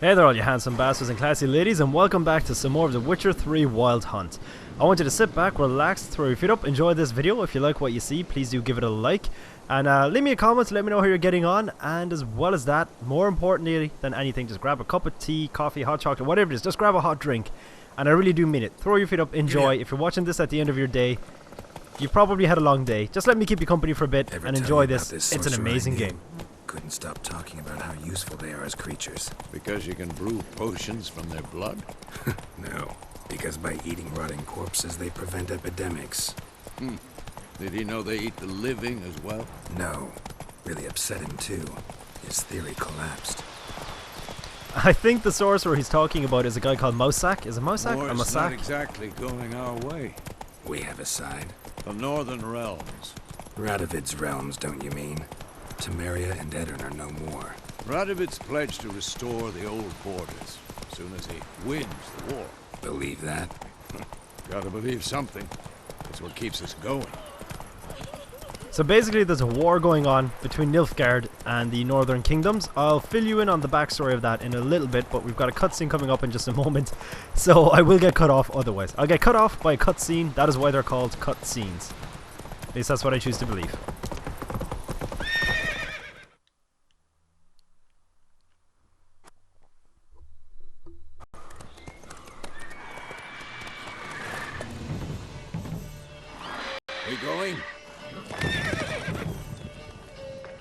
Hey there all you handsome bastards and classy ladies, and welcome back to some more of The Witcher 3 Wild Hunt. I want you to sit back, relax, throw your feet up, enjoy this video. If you like what you see, please do give it a like. And leave me a comment to let me know how you're getting on. And as well as that, more importantly than anything, just grab a cup of tea, coffee, hot chocolate, whatever it is. Just grab a hot drink. And I really do mean it. Throw your feet up, enjoy. If you're watching this at the end of your day, you probably had a long day. Just let me keep you company for a bit and enjoy this. It's an amazing game. Couldn't stop talking about how useful they are as creatures. Because you can brew potions from their blood? No, because by eating rotting corpses they prevent epidemics. Did he know they eat the living as well? No. Really upset him too. His theory collapsed. I think the sorcerer he's talking about is a guy called Mousak. Is it Mousak or War's Mousak? not exactly going our way. We have a side. The northern realms. Radovid's realms, don't you mean? Temeria and Edirn are no more. Radovid's pledged to restore the old borders as soon as he wins the war. Believe that? Gotta believe something. That's what keeps us going. So basically there's a war going on between Nilfgaard and the Northern Kingdoms. I'll fill you in on the backstory of that in a little bit, but we've got a cutscene coming up in just a moment. So I will get cut off otherwise. I'll get cut off by a cutscene. That is why they're called cutscenes. At least that's what I choose to believe. We going?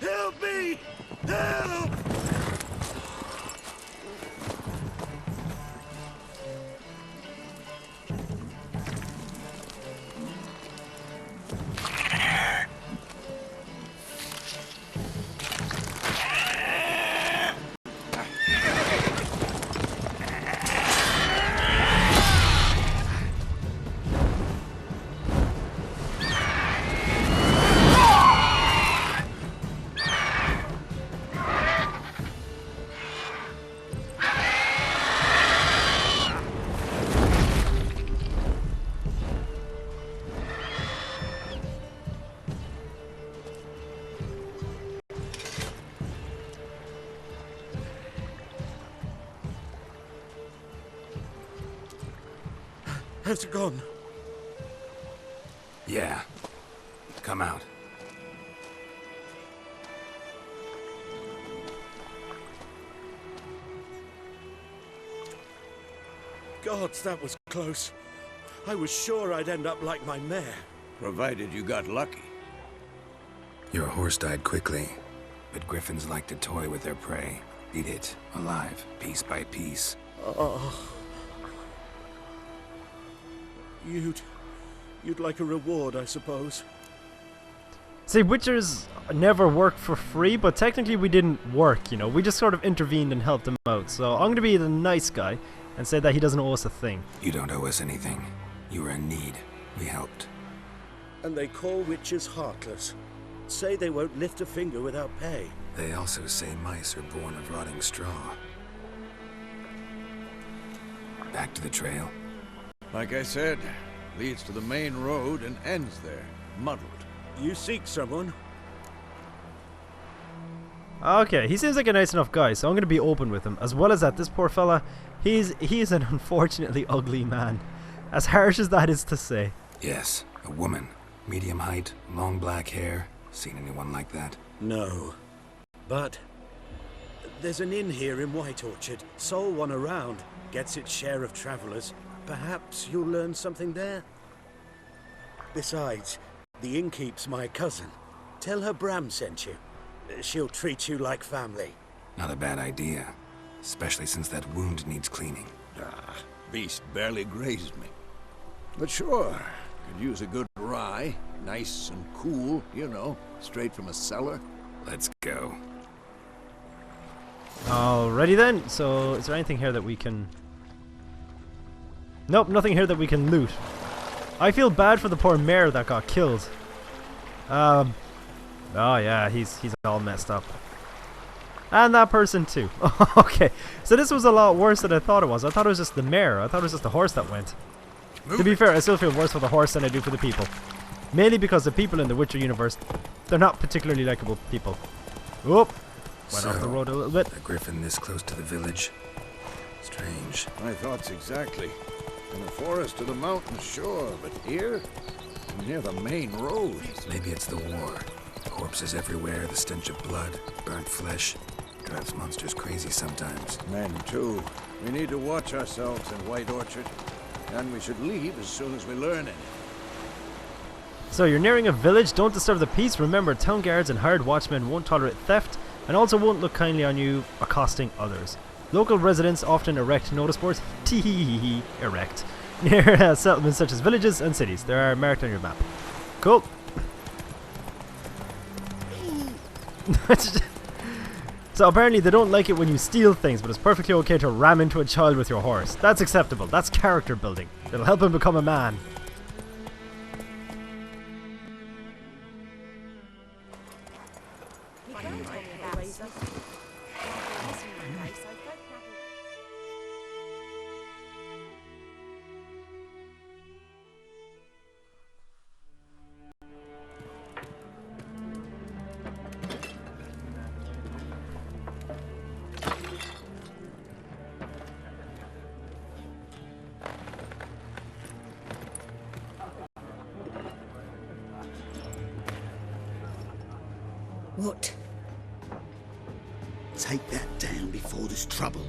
Help me! Help! Has it gone? Yeah. Come out. Gods, that was close. I was sure I'd end up like my mare. Provided you got lucky. Your horse died quickly, but griffins like to toy with their prey. Eat it, alive, piece by piece. Oh. You'd like a reward, I suppose. See, Witchers never work for free, but technically we didn't work, you know. We just sort of intervened and helped him out. So I'm going to be the nice guy and say that he doesn't owe us a thing. You don't owe us anything. You were in need. We helped. And they call witches heartless. Say they won't lift a finger without pay. They also say mice are born of rotting straw. Back to the trail. Like I said, leads to the main road and ends there, muddled. You seek someone? Okay, he seems like a nice enough guy, so I'm going to be open with him. As well as that, this poor fella, he is an unfortunately ugly man. As harsh as that is to say. Yes, a woman. Medium height, long black hair. Seen anyone like that? No. But there's an inn here in White Orchard. Sole one around. Gets its share of travelers. Perhaps you'll learn something there. Besides, the innkeep's my cousin. Tell her Bram sent you. She'll treat you like family. Not a bad idea. Especially since that wound needs cleaning. Beast barely grazed me. But sure, could use a good rye. Nice and cool, you know, straight from a cellar. Let's go. Alrighty then, so is there anything here that we can... Nope, nothing here that we can loot. I feel bad for the poor mare that got killed. Oh yeah, he's all messed up. And that person too. Okay, so this was a lot worse than I thought it was. I thought it was just the mare. I thought it was just the horse that went. To be fair, I still feel worse for the horse than I do for the people. Mainly because the people in the Witcher universe, they're not particularly likable people. Whoop! Went off the road a little bit. A griffin this close to the village. Strange. My thoughts exactly. In the forest to the mountains, sure, but here? Near the main road. Maybe it's the war. Corpses everywhere, the stench of blood, burnt flesh. Drives monsters crazy sometimes. Men, too. We need to watch ourselves in White Orchard. And we should leave as soon as we learn it. So you're nearing a village, don't disturb the peace. Remember, town guards and hired watchmen won't tolerate theft and also won't look kindly on you accosting others. Local residents often erect notice boards, erect, near settlements such as villages and cities. They are marked on your map. Cool. So apparently they don't like it when you steal things, but it's perfectly okay to ram into a child with your horse. That's acceptable. That's character building. It'll help him become a man. What? Take that down before there's trouble.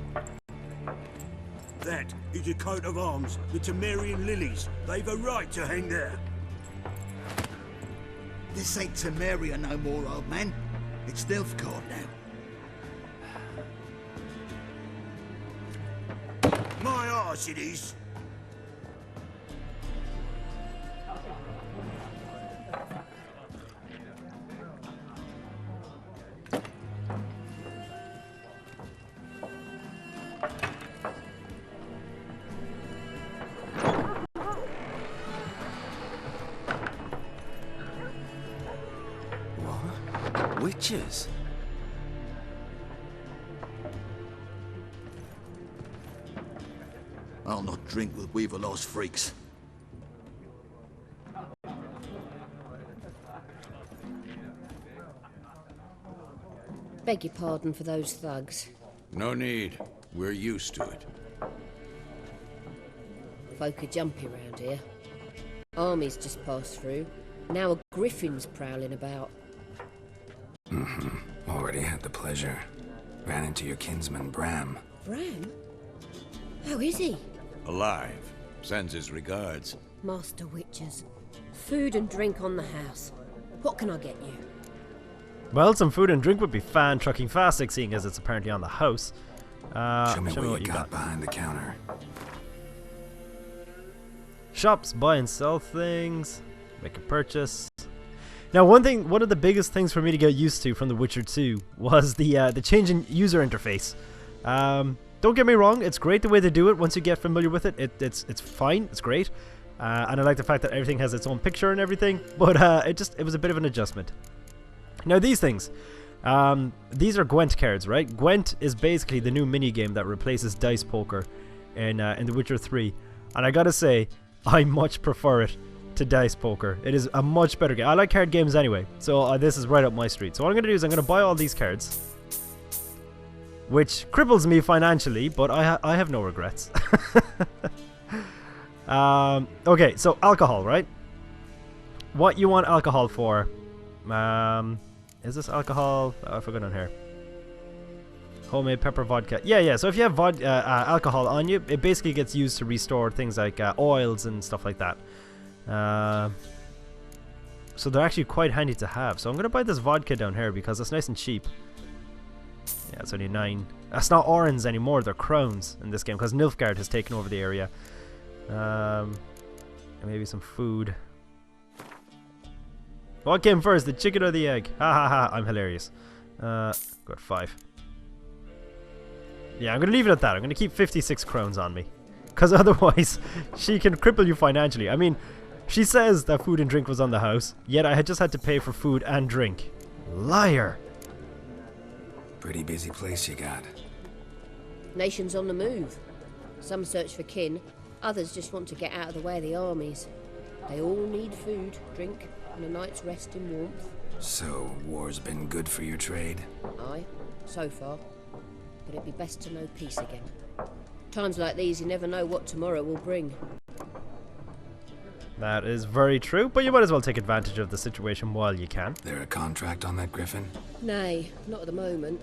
That is a coat of arms, the Temerian lilies. They've a right to hang there. This ain't Temeria no more, old man. It's Nilfgaard now. My arse it is. Witches? I'll not drink with Weaverlaw's freaks. Beg your pardon for those thugs. No need. We're used to it. Folk are jumpy round here. Armies just passed through. Now a griffin's prowling about. Already had the pleasure. Ran into your kinsman, Bram. Bram? How is he? Alive. Sends his regards. Master Witches. Food and drink on the house. What can I get you? Well, some food and drink would be fan-trucking-fastic, seeing as it's apparently on the house. Show me what you got behind the counter. Shops, buy and sell things, make a purchase. Now, one of the biggest things for me to get used to from The Witcher 2 was the change in user interface. Don't get me wrong, it's great the way they do it. Once you get familiar with it, it's fine, it's great. And I like the fact that everything has its own picture and everything, but it was a bit of an adjustment. Now these things, these are Gwent cards, right? Gwent is basically the new minigame that replaces dice poker in The Witcher 3. And I gotta say, I much prefer it to dice poker. It is a much better game. I like card games anyway, so this is right up my street. So what I'm going to do is I'm going to buy all these cards, which cripples me financially, but I have no regrets. Okay, so alcohol, right? What you want alcohol for? Is this alcohol? Oh, I forgot on here. Homemade pepper vodka. Yeah. So if you have alcohol on you, it basically gets used to restore things like oils and stuff like that. So they're actually quite handy to have. So I'm going to buy this vodka down here because it's nice and cheap. Yeah, it's only 9. That's not orens anymore, they're crowns in this game because Nilfgaard has taken over the area. And maybe some food. What came first, the chicken or the egg? Ha ha ha, I'm hilarious. Got 5. Yeah, I'm going to leave it at that. I'm going to keep 56 crowns on me. Because otherwise, she can cripple you financially. I mean, she says that food and drink was on the house, yet I had just had to pay for food and drink. Liar. Pretty busy place you got. Nations on the move. Some search for kin, others just want to get out of the way of the armies. They all need food, drink, and a night's rest in warmth. So, war's been good for your trade? Aye, so far. But it'd be best to know peace again. Times like these, you never know what tomorrow will bring. That is very true, but you might as well take advantage of the situation while you can. There a contract on that griffin? Nay, not at the moment.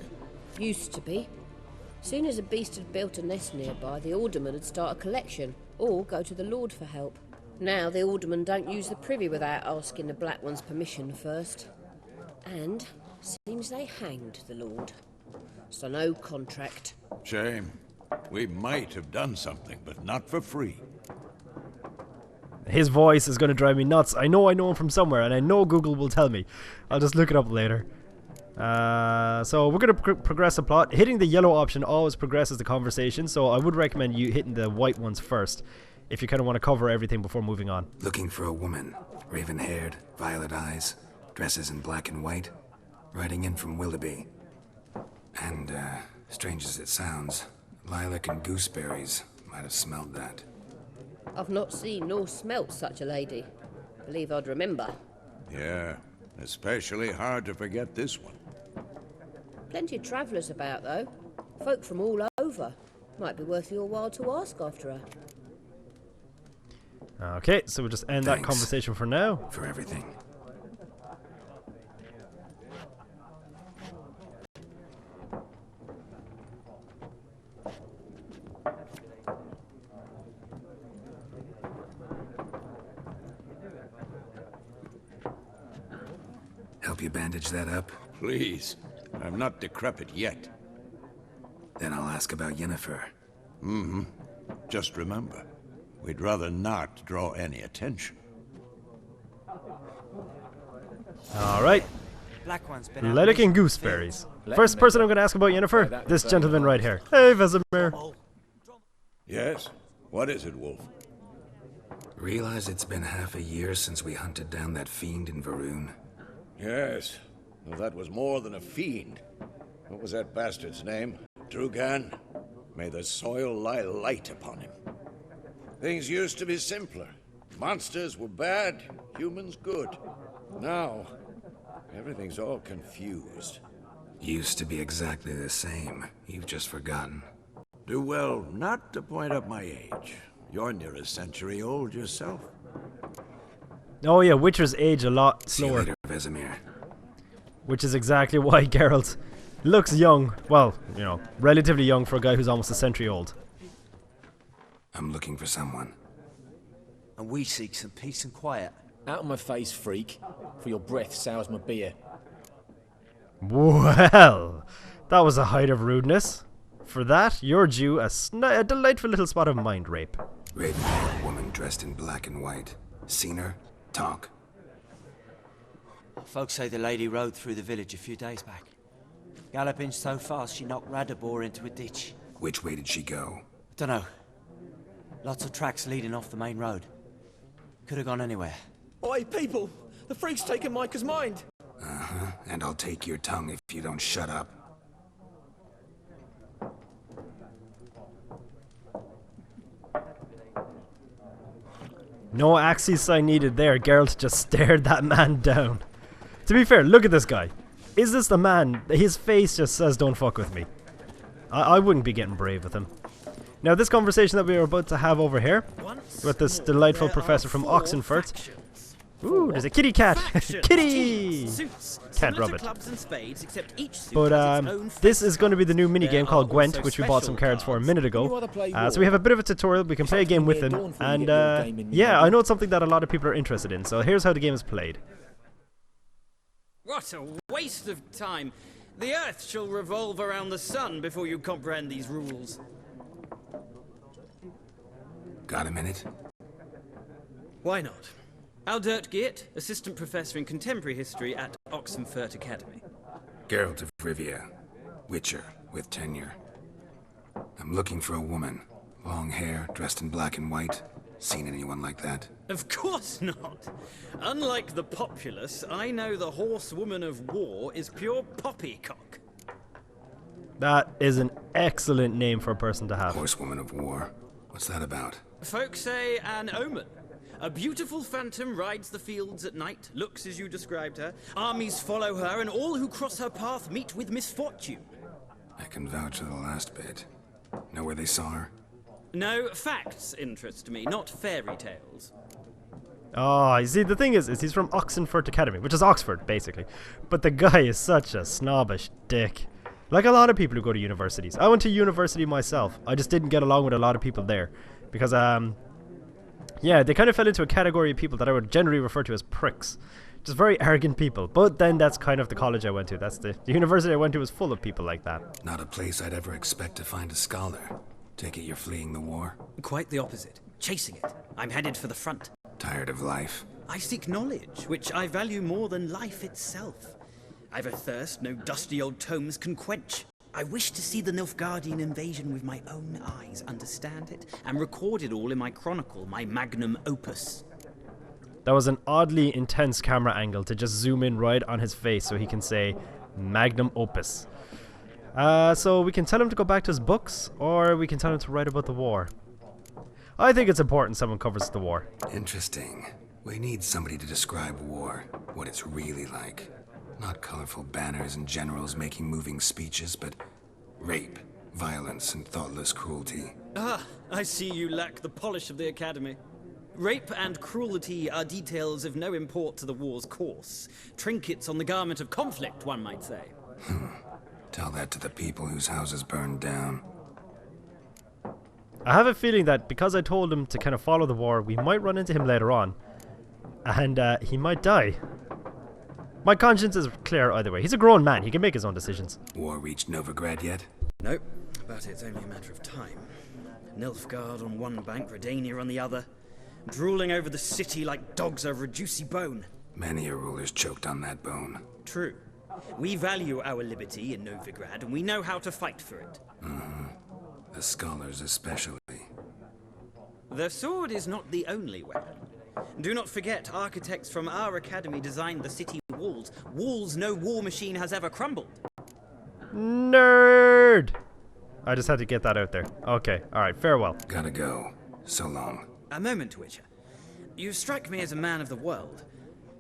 Used to be. Soon as a beast had built a nest nearby, the alderman would start a collection, or go to the Lord for help. Now the aldermen don't use the privy without asking the Black One's permission first. And seems they hanged the Lord. So no contract. Shame. We might have done something, but not for free. His voice is going to drive me nuts. I know him from somewhere, and I know Google will tell me. I'll just look it up later. So we're going to progress the plot. Hitting the yellow option always progresses the conversation, so I would recommend you hitting the white ones first, if you kind of want to cover everything before moving on. Looking for a woman. Raven-haired, violet eyes, dresses in black and white. Riding in from Willoughby. And, strange as it sounds, lilac and gooseberries might have smelled that. I've not seen nor smelt such a lady. Believe I'd remember. Yeah, especially hard to forget this one. Plenty of travellers about, though. Folk from all over. Might be worth your while to ask after her. Okay, so we'll just end that Thanks conversation for now. for everything. Help you bandage that up? Please, I'm not decrepit yet. Then I'll ask about Yennefer. Just remember, we'd rather not draw any attention. Alright, Black One's been out lilac and mission. gooseberries. First person I'm going to ask about Yennefer, this gentleman right here. Hey, Vesemir. Yes? What is it, Wolf? Realize it's been half a year since we hunted down that fiend in Varun. Yes. Well, that was more than a fiend. What was that bastard's name? Drugan? May the soil lie light upon him. Things used to be simpler. Monsters were bad, humans good. Now, everything's all confused. Used to be exactly the same. You've just forgotten. Do well not to point up my age. You're near a century old yourself. Oh yeah, Witchers age a lot See you slower. later, Vesemir. Which is exactly why Geralt looks young. Well, you know, relatively young for a guy who's almost a century old. I'm looking for someone. And we seek some peace and quiet. Out of my face, freak, for your breath sours my beer. Well, that was a height of rudeness. For that, you're due a delightful little spot of mind rape. Raven-haired woman dressed in black and white. Seen her? Talk. Folks say the lady rode through the village a few days back. Galloping so fast she knocked Radabor into a ditch. Which way did she go? Dunno. Lots of tracks leading off the main road. Could have gone anywhere. Oi, people! The freak's taken Micah's mind! Uh-huh. And I'll take your tongue if you don't shut up. No axis sign needed there. Geralt just stared that man down. To be fair, look at this guy. Is this the man? His face just says don't fuck with me. I wouldn't be getting brave with him. Now this conversation that we are about to have over here with this delightful professor from Oxenfurt. Ooh, there's a kitty cat. Kitty! Can't rub it. But this is going to be the new minigame called Gwent, which we bought some cards for a minute ago. So we have a bit of a tutorial. We can play a game with him. And yeah, I know it's something that a lot of people are interested in. So here's how the game is played. What a waste of time. The Earth shall revolve around the sun before you comprehend these rules. Got a minute? Why not? Aldert Geert, Assistant Professor in Contemporary History at Oxenfurt Academy. Geralt of Rivia. Witcher with tenure. I'm looking for a woman. Long hair, dressed in black and white. Seen anyone like that? Of course not. Unlike the populace, I know the horsewoman of war is pure poppycock. That is an excellent name for a person to have. Horsewoman of war. What's that about? Folks say an omen. A beautiful phantom rides the fields at night, looks as you described her. Armies follow her, and all who cross her path meet with misfortune. I can vouch for the last bit. Know where they saw her? No, facts interest me, not fairy tales. Oh, you see, the thing is he's from Oxenford Academy, which is Oxford, basically. But the guy is such a snobbish dick. Like a lot of people who go to universities. I went to university myself. I just didn't get along with a lot of people there. Because, yeah, they kind of fell into a category of people that I would generally refer to as pricks. Just very arrogant people. But then that's kind of the college I went to. That's the university I went to was full of people like that. Not a place I'd ever expect to find a scholar. Take it you're fleeing the war? Quite the opposite. Chasing it. I'm headed for the front. Tired of life? I seek knowledge, which I value more than life itself. I've a thirst no dusty old tomes can quench. I wish to see the Nilfgaardian invasion with my own eyes, understand it, and record it all in my chronicle, my magnum opus. That was an oddly intense camera angle to just zoom in right on his face so he can say magnum opus. So we can tell him to go back to his books, or we can tell him to write about the war. I think it's important someone covers the war. Interesting. We need somebody to describe war, what it's really like. Not colorful banners and generals making moving speeches, but rape, violence, and thoughtless cruelty. Ah, I see you lack the polish of the Academy. Rape and cruelty are details of no import to the war's course. Trinkets on the garment of conflict, one might say. Tell that to the people whose houses burned down. I have a feeling that because I told him to kind of follow the war, we might run into him later on. And he might die. My conscience is clear either way. He's a grown man. He can make his own decisions. War reached Novigrad yet? Nope, but it's only a matter of time. Nilfgaard on one bank, Redania on the other. Drooling over the city like dogs over a juicy bone. Many a ruler's choked on that bone. True. We value our liberty in Novigrad, and we know how to fight for it. The scholars especially. The sword is not the only weapon. Do not forget, architects from our academy designed the city walls. Walls no war machine has ever crumbled. Nerd! I just had to get that out there. Okay, alright, farewell. Gotta go. So long. A moment, Witcher. You strike me as a man of the world.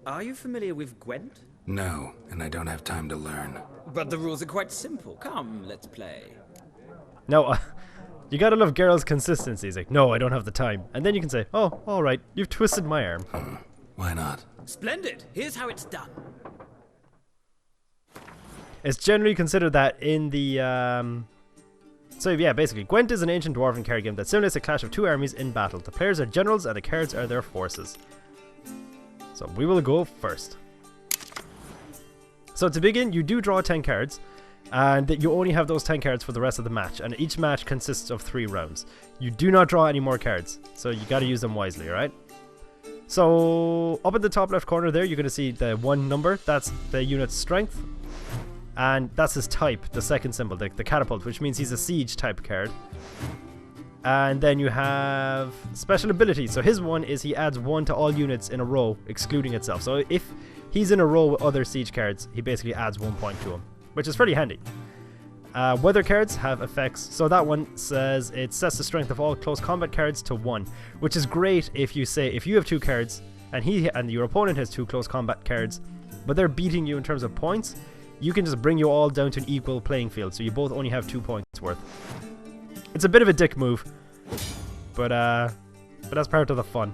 Are you familiar with Gwent? No, and I don't have time to learn. But the rules are quite simple. Come, let's play. No, you gotta love Geralt's consistency. He's like, no, I don't have the time. And then you can say, oh, alright, you've twisted my arm. Why not? Splendid! Here's how it's done. It's generally considered that in the, So yeah, basically, Gwent is an ancient dwarven card game that simulates a clash of two armies in battle. The players are generals and the cards are their forces. So we will go first. So to begin, you do draw 10 cards. And you only have those 10 cards for the rest of the match, and each match consists of 3 rounds. You do not draw any more cards, so you gotta use them wisely, alright? So, up at the top left corner there, you're gonna see the 1 number, that's the unit's strength. And that's his type, the second symbol, the catapult, which means he's a siege type card. And then you have special abilities, so his one is he adds 1 to all units in a row, excluding itself. So if he's in a row with other siege cards, he basically adds 1 point to him, which is pretty handy. Weather cards have effects, so that one says it sets the strength of all close combat cards to 1, which is great if you say if you have 2 cards and your opponent has 2 close combat cards, but they're beating you in terms of points, you can just bring you all down to an equal playing field, so you both only have 2 points worth. It's a bit of a dick move, but that's part of the fun.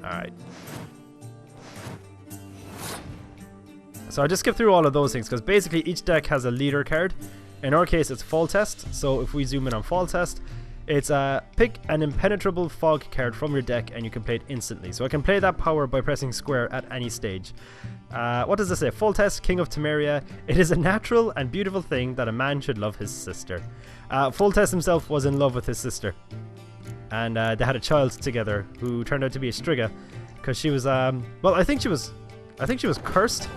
Alright. So I just skip through all of those things because basically each deck has a leader card. In our case, it's Fall Test. So if we zoom in on Fall Test, it's pick an impenetrable fog card from your deck and you can play it instantly. So I can play that power by pressing square at any stage. What does this say? Fall Test, King of Temeria. It is a natural and beautiful thing that a man should love his sister. Fall Test himself was in love with his sister. And they had a child together who turned out to be a Striga. Because she was, well, I think she was cursed.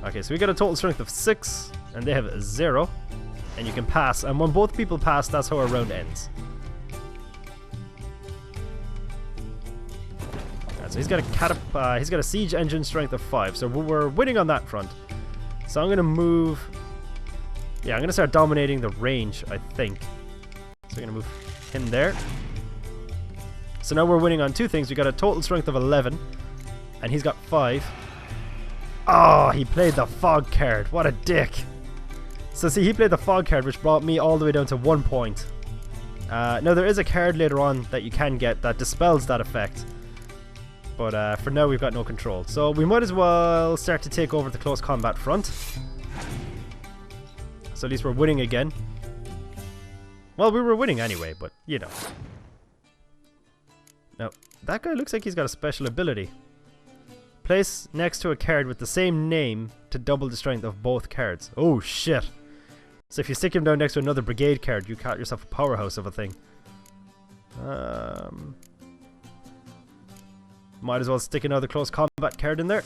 Okay, so we got a total strength of 6, and they have a 0, and you can pass. And when both people pass, that's how our round ends. Alright, so he's got a siege engine strength of 5, so we're winning on that front. So I'm gonna move. Yeah, I'm gonna start dominating the range, I think. So we're gonna move him there. So now we're winning on 2 things. We got a total strength of 11, and he's got 5. Oh, he played the fog card. What a dick. So see, he played the fog card, which brought me all the way down to 1 point. Now there is a card later on that you can get that dispels that effect. But for now we've got no control. So we might as well start to take over the close combat front. So at least we're winning again. Well, we were winning anyway, but you know. Now, that guy looks like he's got a special ability. Place next to a card with the same name to double the strength of both cards. Oh shit. So if you stick him down next to another brigade card, you got yourself a powerhouse of a thing. Might as well stick another close combat card in there.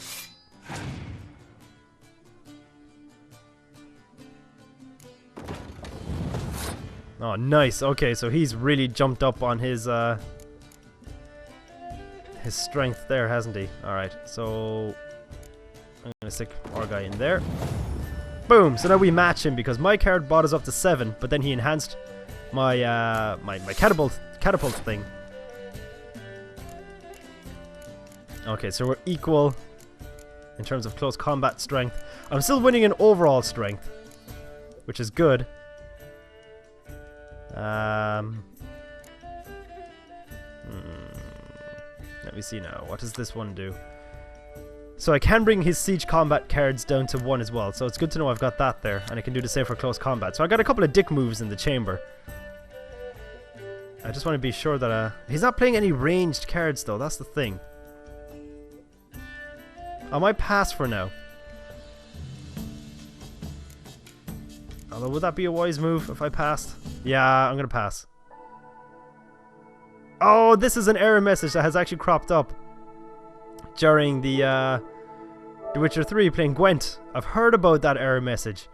Oh, nice. Okay, so he's really jumped up on his strength there, hasn't he? Alright, so I'm gonna stick our guy in there. Boom! So now we match him because my card brought us up to 7, but then he enhanced my my catapult thing. Okay, so we're equal in terms of close combat strength. I'm still winning in overall strength, which is good. Let me see now. What does this one do? So I can bring his siege combat cards down to 1 as well. So it's good to know I've got that there, and I can do the same for close combat. So I got a couple of dick moves in the chamber. I just want to be sure that he's not playing any ranged cards though. That's the thing. I might pass for now. Although, would that be a wise move if I passed? Yeah, I'm gonna pass. Oh, this is an error message that has actually cropped up during the Witcher 3 playing Gwent. I've heard about that error message.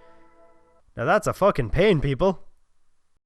Now that's a fucking pain, people.